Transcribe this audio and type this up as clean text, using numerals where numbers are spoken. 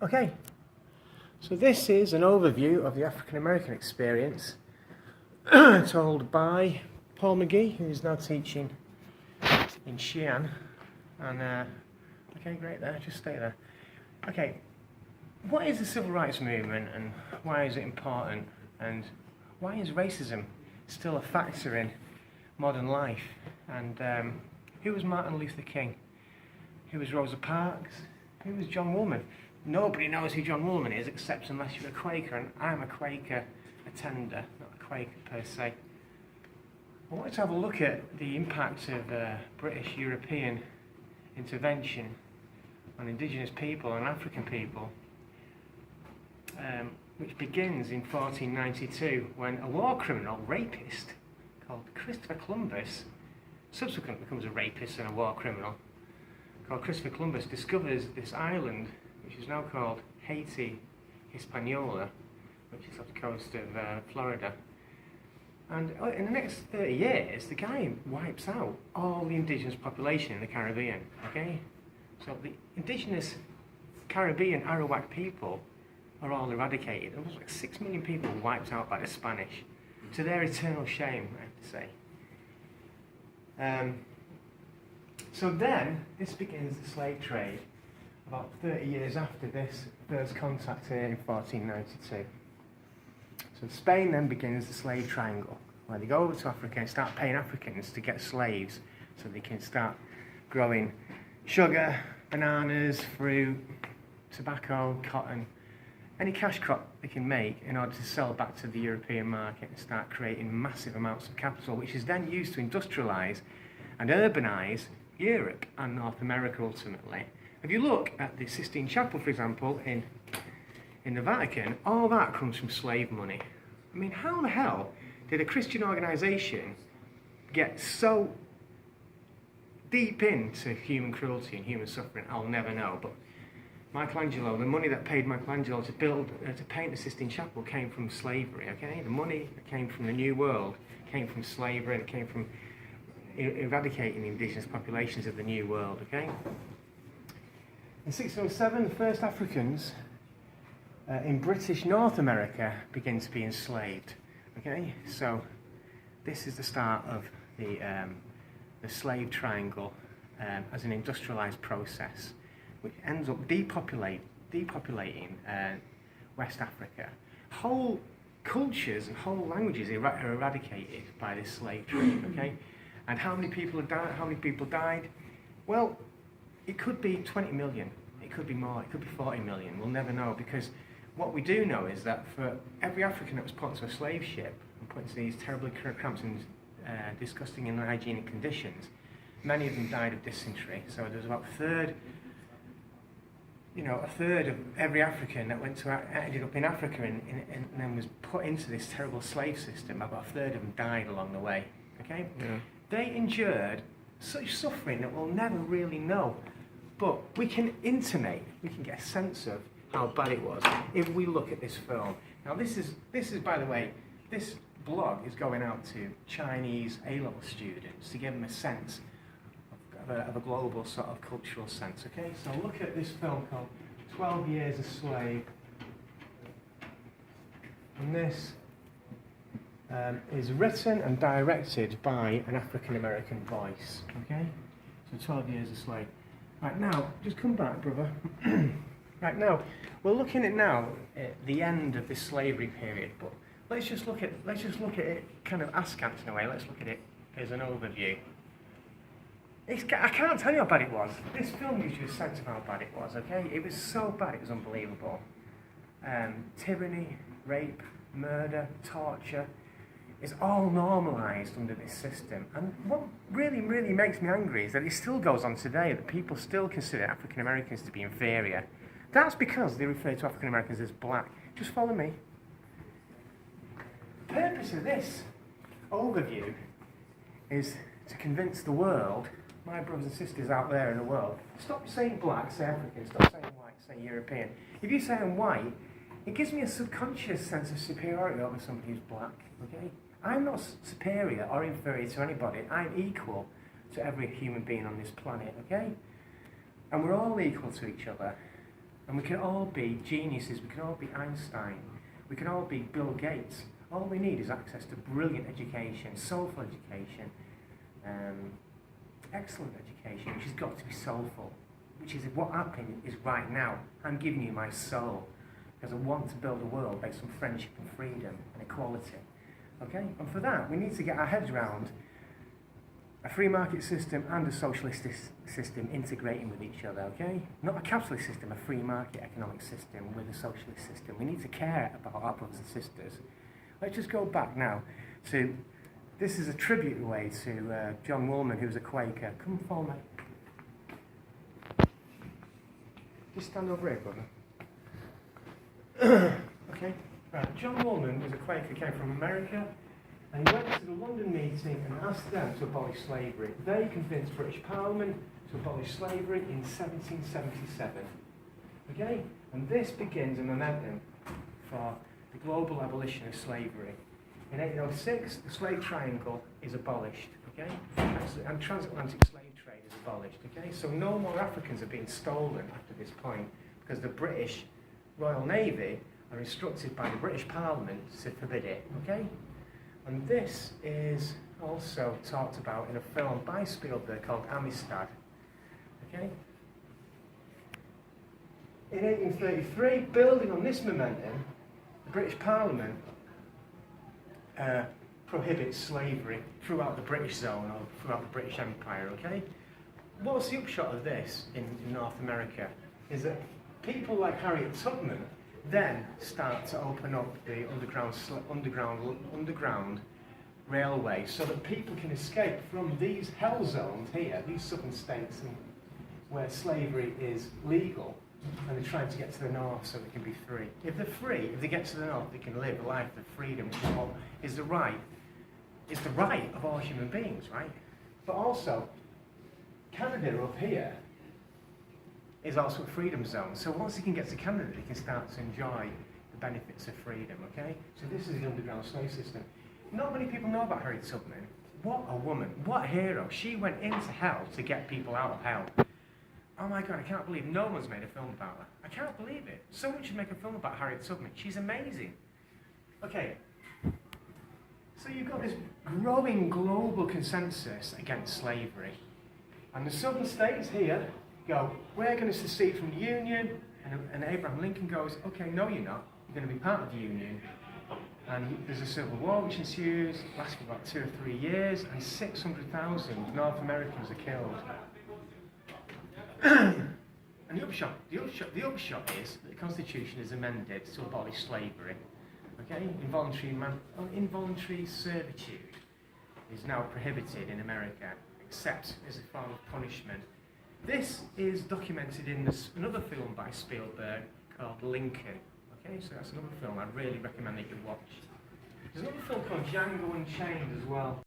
Okay, so this is an overview of the African American experience told by Paul McGee, who is now teaching in Xi'an. And okay, great there, just stay there. Okay, what is the civil rights movement and why is it important? And why is racism still a factor in modern life? And who was Martin Luther King? Who was Rosa Parks? Who was John Woolman? Nobody knows who John Woolman is except unless you're a Quaker, and I'm a Quaker attender, not a Quaker per se. I wanted to have a look at the impact of British European intervention on indigenous people and African people, which begins in 1492 when a war criminal, rapist, called Christopher Columbus, subsequently becomes a rapist and a war criminal, called Christopher Columbus, discovers this island, which is now called Haiti Hispaniola, which is off the coast of Florida. And in the next 30 years, the guy wipes out all the indigenous population in the Caribbean, okay? So the indigenous Caribbean Arawak people are all eradicated. There was like 6 million people wiped out by the Spanish, to their eternal shame, I have to say. So then, this begins the slave trade, about 30 years after this first contact here in 1492. So Spain then begins the slave triangle, where they go over to Africa and start paying Africans to get slaves so they can start growing sugar, bananas, fruit, tobacco, cotton, any cash crop they can make in order to sell back to the European market and start creating massive amounts of capital, which is then used to industrialise and urbanise Europe and North America ultimately. If you look at the Sistine Chapel, for example, in the Vatican, all that comes from slave money. I mean, how the hell did a Christian organisation get so deep into human cruelty and human suffering? I'll never know. But Michelangelo, the money that paid Michelangelo to paint the Sistine Chapel came from slavery, okay? The money that came from the New World came from slavery, and it came from eradicating the indigenous populations of the New World, okay? In 1607, the first Africans in British North America begin to be enslaved, okay? So this is the start of the slave triangle as an industrialised process, which ends up depopulating West Africa. Whole cultures and whole languages are eradicated by this slave trade, okay? And how many people died? How many people died? Well, it could be 20 million, it could be more, it could be 40 million, we'll never know, because what we do know is that for every African that was put into a slave ship and put into these terribly cramped and disgusting and unhygienic conditions, many of them died of dysentery. So there's about a third of every African that ended up in Africa and then was put into this terrible slave system. About a third of them died along the way, okay? Yeah. They endured such suffering that we'll never really know, but we can intimate, we can get a sense of how bad it was if we look at this film. Now this is by the way, this blog is going out to Chinese A-level students to give them a sense of a global sort of cultural sense, okay? So look at this film called 12 Years a Slave, and this is written and directed by an African-American voice, okay? So 12 Years a Slave. Right now, just come back, brother. Right now, we're looking at the end of this slavery period, but let's just look at it kind of askance in a way. Let's look at it as an overview. I can't tell you how bad it was. This film gives you a sense of how bad it was, okay? It was so bad, it was unbelievable. Tyranny, rape, murder, torture, is all normalised under this system. And what really, really makes me angry is that it still goes on today, that people still consider African Americans to be inferior. That's because they refer to African Americans as black. Just follow me. The purpose of this overview is to convince the world, my brothers and sisters out there in the world, stop saying black, say African, stop saying white, say European. If you say I'm white, it gives me a subconscious sense of superiority over somebody who's black, okay? I'm not superior or inferior to anybody. I'm equal to every human being on this planet, okay? And we're all equal to each other. And we can all be geniuses, we can all be Einstein, we can all be Bill Gates. All we need is access to brilliant education, soulful education, excellent education, which has got to be soulful, which is what happening is right now. I'm giving you my soul, because I want to build a world based on friendship and freedom and equality. Okay? And for that, we need to get our heads around a free market system and a socialist system integrating with each other, okay? Not a capitalist system, a free market economic system with a socialist system. We need to care about our brothers and sisters. Let's just go back now to, this is a tribute way to John Woolman, who was a Quaker. Come follow me. Just stand over here, brother. Okay, right. John Woolman was a Quaker, came from America, and he went to the London meeting and asked them to abolish slavery. They convinced British Parliament to abolish slavery in 1777. Okay? And this begins a momentum for the global abolition of slavery. In 1806, the slave triangle is abolished. Okay? And transatlantic slave trade is abolished. Okay? So no more Africans are being stolen after this point, because the British Royal Navy are instructed by the British Parliament to forbid it. Okay? And this is also talked about in a film by Spielberg called Amistad. Okay? In 1833, building on this momentum, the British Parliament prohibits slavery throughout the British zone or throughout the British Empire. Okay? What's the upshot of this in North America? Is that people like Harriet Tubman then start to open up the underground railway so that people can escape from these hell zones here, these southern states where slavery is legal, and they're trying to get to the north so they can be free. If they're free, if they get to the north, they can live a life of freedom, which is the right of all human beings, right? But also, Canada up here is also a freedom zone. So once they can get to Canada, they can start to enjoy the benefits of freedom, okay? So this is the underground slave system. Not many people know about Harriet Tubman. What a woman, what a hero. She went into hell to get people out of hell. Oh my God, I can't believe no one's made a film about her. I can't believe it. Someone should make a film about Harriet Tubman. She's amazing. Okay, so you've got this growing global consensus against slavery. And the southern states here go, we're going to secede from the Union, and Abraham Lincoln goes, okay, no you're not, you're going to be part of the Union. And there's a civil war which ensues, lasts for about 2 or 3 years, and 600,000 North Americans are killed. And the upshot is that the Constitution is amended to abolish slavery. Okay, involuntary servitude is now prohibited in America, except as a form of punishment. This is documented in another film by Spielberg called Lincoln. Okay, so that's another film I really recommend that you watch. There's another film called Django Unchained as well.